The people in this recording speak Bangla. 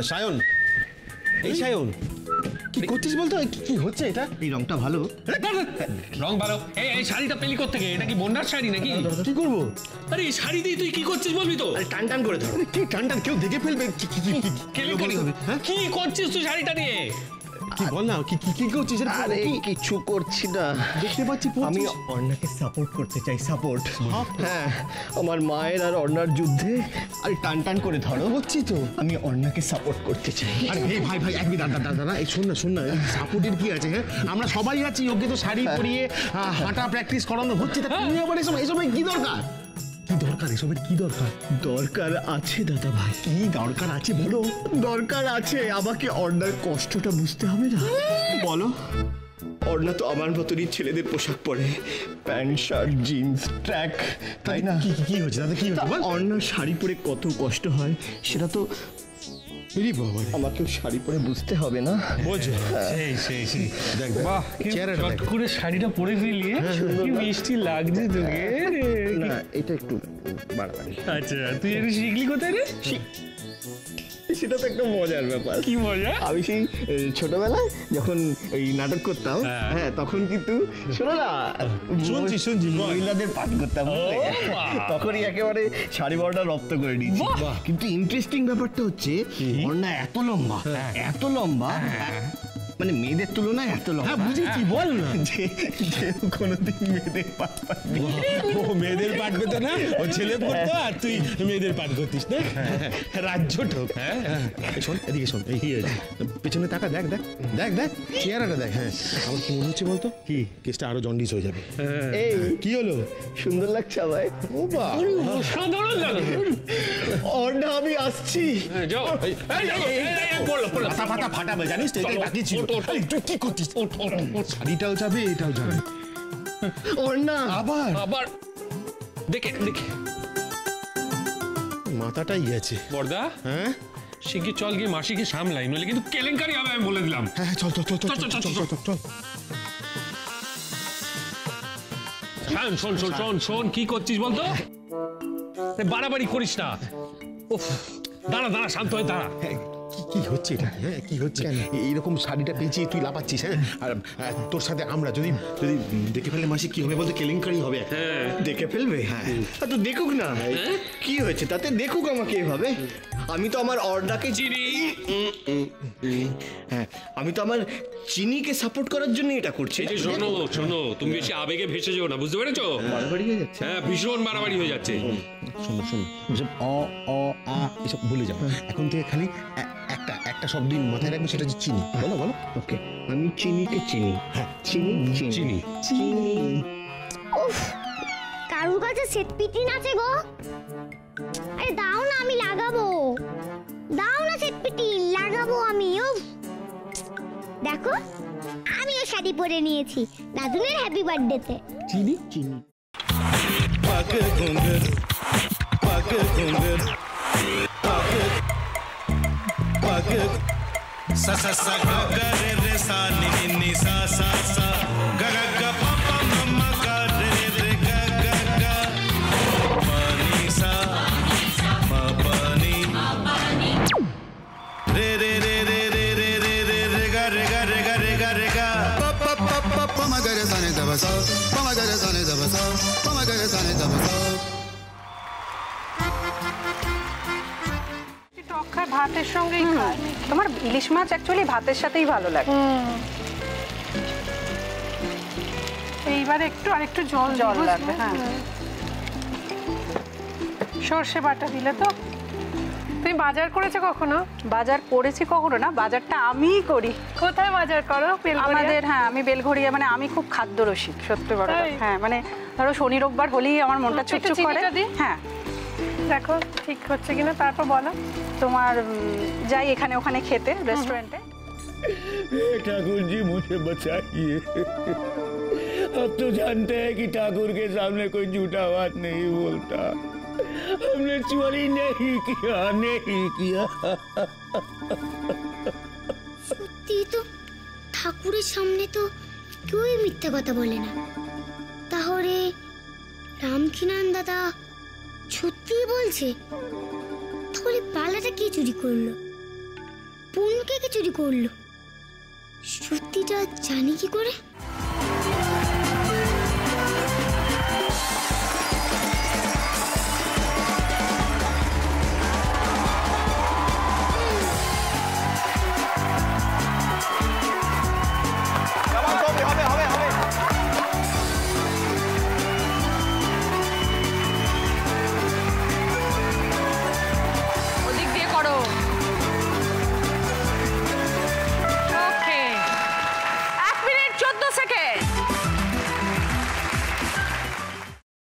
সায়ন, এই সায়ন কি করছিস বলতো? কি হচ্ছে এটা? এই রংটা ভালো, রং ভালো। এই শাড়িটা পেলি কোত্থেকে? এটা কি বন্যার শাড়ি নাকি? কি করবো? আরে এই শাড়ি দিয়ে তুই কি করছিস বলবি তো? টান টান করে ধরো। কি টান টান? কেউ দেখে ফেলবে। কি করছিস তুই শাড়িটা নিয়ে? কি বল না, কি করছিস? আরে কিছু করছি না, দেখতে পাচ্ছি আমি অর্ণাকে সাপোর্ট করতে চাই। সাপোর্ট, হ্যাঁ, আমার মায়ের আর অর্ণার যুদ্ধে। আরে টান টান করে ধরো, হচ্ছি তো। আমি অর্ণাকে সাপোর্ট করতে চাই। আরে ভাই ভাই এক মিনিট দাদা, এই শোন না, সাপোর্টের কি আছে? হ্যাঁ, আমরা সবাই আছি। ওকে তো শাড়ি পরিয়ে হাঁটা প্র্যাকটিস করানো হচ্ছে, তা তুমি আবার এসবের কি দরকার? এসবের কি দরকার? দরকার আছে দাদা ভাই। কি দরকার আছে বলো? দরকার আছে, আমাকে অর্ণার কষ্টটা বুঝতে হবে না। বলো। অর্ণা তো আমার মতনই ছেলেদের পোশাক পরে, প্যান্ট শার্ট জিন্স ট্র্যাক, তাই না? কি হচ্ছে দাদা? কি হচ্ছে? অর্ণার শাড়ি পরে কত কষ্ট হয় সেটা তো আমাকেও শাড়ি পরে বুঝতে হবে না? বোঝো। সেই দেখ, বাহ, চট করে শাড়িটা পরে ফেলি, কি মিষ্টি লাগছে তোকে। না, এটা একটু বাড়াবাড়ি। আচ্ছা, তুই এটা শিখলি কোথায় রে? সেটা তো একটা মজার ব্যাপার। কি মজা? আমি সেই ছোটবেলায় যখন এই নাটক করতাম, হ্যাঁ, তখন কিন্তু শোনো না, শুনছি মহিলাদের পাঠ করতাম, তখনই একেবারে শাড়ি বড়টা রপ্ত করে নিয়েছি। কিন্তু ইন্টারেস্টিং ব্যাপারটা হচ্ছে, অর্ণা এত লম্বা, মানে মেয়েদের তুলনায় এত লম্বা। হ্যাঁ, বুঝেছি, বল না। যে কোনোদিন মেয়েদের পাঠ পাচ্ছি। ও মেয়েদের পাঠ পেতো না, ও ছেলে পড়তো আর তুই মেয়েদের পাঠ করতিস না? রাজ্য ঠোক। শোন, এদিকে শোন, এই পেছনে তাকা, দেখ চেহারাটা দেখ। হ্যাঁ, আমার কি মনে হচ্ছে বলতো? কি কেসটা আরো জন্ডিস হয়ে যাবে। এই কি হলো? সুন্দর লাগছে আমায়। ও বাবা, সাধারণ লাগে। অর্ণা, আমি আসছি। যাও, পাতা ফাটাবে, জানিস তো? এটাই বাকি ছিল। তুই কি করছিস? শাড়িটাও যাবে, এটাও যাবে। অর্ণা আবার দেখে মাথাটাই গেছে বড়দা। হ্যাঁ, শিগগির চল গিয়ে মাসিকে সামলাই, নইলে কিন্তু কেলেঙ্কারি হবে, আমি বলে দিলাম। হ্যাঁ, চল। শোন, কি করছিস বলতো? বাড়াবাড়ি করিস না। উফ, দাঁড়া, শান্ত হয়ে দাঁড়া। কি হচ্ছে এটা? হ্যাঁ, কি হচ্ছে? এইরকম শাড়িটা পেঁচিয়ে তুই লাপাচ্ছিস? হ্যাঁ, আর তোর সাথে আমরা যদি দেখে ফেলে মাসি, কি হবে বলতো? কেলেঙ্কারি হবে। দেখে ফেলবে? হ্যাঁ, তো দেখুক না, কি হয়েছে তাতে? দেখুক আমাকে এভাবে। আমি তো আমার অর্ণাকে চিনি। হ্যাঁ, আমি তো আমার চিনিকে সাপোর্ট করার জন্য এটা করছি। শোনো, তুমি বেশি আবেগে ভেসে যাও না, বুঝতে পেরেছো? বাড়াবাড়ি হয়ে যাচ্ছে। হ্যাঁ, ভীষণ বাড়াবাড়ি হয়ে যাচ্ছে। শোনো, এসব আ এসব ভুলে যাও। এখন থেকে খালি একটা শব্দই মাথায় রাখবে, সেটা হচ্ছে চিনি। বলো। ওকে, আমি চিনিকে চিনি। হ্যাঁ, চিনি। উফ, কারুর কাছে সেট পিটিন আছে গো? আরে দাও না, আমি লাগাবো। দাও না সেট পিটিন, লাগাবো আমি। উফ, দেখো, আমিও শাড়ি পরে নিয়েছি দাদুনের হ্যাপি বার্থডেতে। চিনি। sa sa sa ga ga re re sa ni ni ni sa sa sa ga ga ga pa pa ma ma ga re re ga ga ga pa ni sa ma pa ni re re re re re re re re re ga re ga re ga re ga re ga pa pa pa pa pa ma ga re sa ni da ba sa pa ma ga re sa ni da ba sa pa ma ga re sa ni da ba sa ভাতের সঙ্গেই খায়। তোমার ইলিশ মাছ অ্যাকচুয়ালি ভাতের সাথেই ভালো লাগে। এইবার আরেকটু জল লাগবে। হ্যাঁ, সর্ষে বাটা দিলে তো। তুমি বাজার করেছো কখনো? বাজার করেছি কখনো না, বাজারটা আমিই করি। কোথায় বাজার করো? আমাদের, হ্যাঁ, আমি বেলঘড়িয়া, মানে আমি খুব খাদ্য রসিক, সত্যি বড়। হ্যাঁ, মানে ধরো শনি রোববার হলেই আমার মনটা চুপচুপ করে। হ্যাঁ, দেখো ঠিক হচ্ছে কিনা, তারপর বলো। তোমার যাই এখানে ওখানে খেতে, रेस्टोरेंटे। ठाकुर जी मुझे बचाइए, अब तो जानते हैं कि ठाकुर के सामने कोई झूठा बात नहीं बोलता। हमने चोरी नहीं किया। সত্যি তো, ঠাকুরের সামনে তো কেউই মিথ্যা কথা বলে না। তাহলে রামকিনান দাদা সত্যিই বলছে? তাহলে পালাটা কে চুরি করলো? বোনকে চুরি করলো? সত্যিটা জানি কি করে?